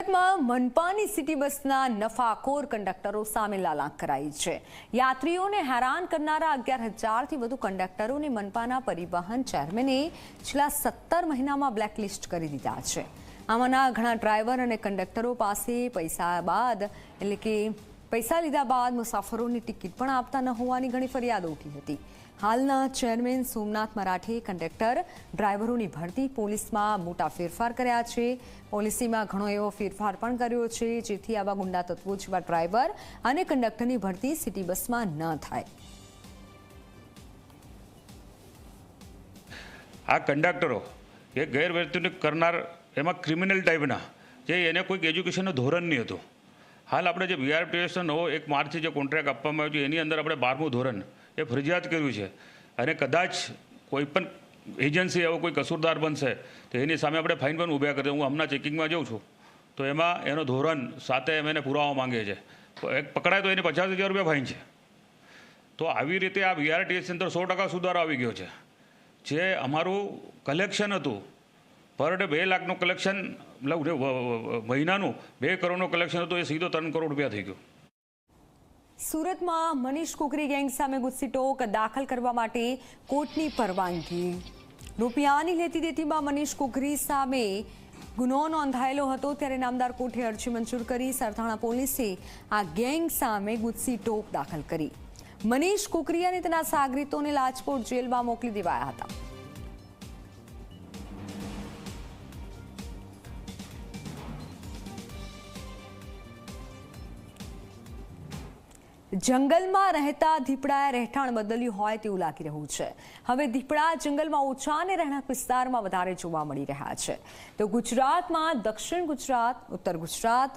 સુરતમાં મનપાની સિટી બસના નફાખોર કંડક્ટરો સામે લાલાંક કરાઈ છે। યાત્રીઓને હેરાન કરનારા 11,000થી વધુ કંડક્ટરોને મનપાના પરિવહન ચેરમેને છેલ્લા 17 મહિનામાં બ્લેકલિસ્ટ કરી દીધા છે। આમાંના ઘણા ડ્રાઈવર અને કંડક્ટરો પાસે પૈસા લીધા બાદ મુસાફરોની ટિકિટ પણ આપતા ન હોવાની ઘણી ફરિયાદો ઉઠી હતી। હાલના ચેરમેન સોમનાથ મરાઠે કંડક્ટર ડ્રાઈવરોની ભરતી પોલીસમાં મોટા ફેરફાર કર્યા છે। પોલિસીમાં ઘણો એવો ફેરફાર પણ કર્યો છે જેથી આવા ગુંડા તત્વો જેવા ડ્રાઈવર અને કંડક્ટરની ભરતી સિટી બસમાં ન થાય। આ કંડક્ટરો એ ગેરવર્તણૂક કરનાર એમાં ક્રિમિનલ ટાઈપના જે એને કોઈક એજ્યુકેશનનું ધોરણ નહીં હતું। હાલ આપણે જે બીઆરટીએસનો નવો 1 માર્ચથી જે કોન્ટ્રાક્ટ આપવામાં આવ્યો છે એની અંદર આપણે 12મું ધોરણ એ ફરજિયાત કર્યું છે અને કદાચ કોઈપણ એજન્સી એવો કોઈ કસૂરદાર બનશે તો એની સામે આપણે ફાઇન પણ ઊભા કરીએ। હું હમણાં ચેકિંગમાં જાઉં છું તો એમાં એનો ધોરણ સાથે એને પુરાવા માંગે છે, એક પકડાય તો એને 50,000 રૂપિયા ફાઇન છે। તો આવી રીતે આ બીઆરટીએસની અંદર 100% સુધારો આવી ગયો છે। જે અમારું કલેક્શન હતું પર ડે 2 લાખનું કલેક્શન મહિનાનું 2 કરોડનું કલેક્શન હતું એ સીધો 3 કરોડ રૂપિયા થઈ ગયો। સુરતમાં મનીષ કુકરી ગેંગ સામે ગુસ્સી ટોક દાખલ કરવા માટે કોર્ટની પરવાનગી। રૂપિયાની લેતી દેતીમાં મનીષ કુકરી સામે ગુનો નોંધાયેલો હતો ત્યારે નામદાર કોર્ટે અરજી મંજૂર કરી સરથાણા પોલીસે આ ગેંગ સામે ગુસ્સી ટોક દાખલ કરી। મનીષ કુકરી અને તેના સાગરીતોને લાજપોર જેલમાં મોકલી દેવાયા હતા। જંગલમાં રહેતા દીપડાએ રહેઠાણ બદલ્યું હોય તેવું લાગી રહ્યું છે। હવે દીપડા જંગલમાં ઓછા અને રહેણાંક વિસ્તારમાં વધારે જોવા મળી રહ્યા છે। તો ગુજરાતમાં દક્ષિણ ગુજરાત, ઉત્તર ગુજરાત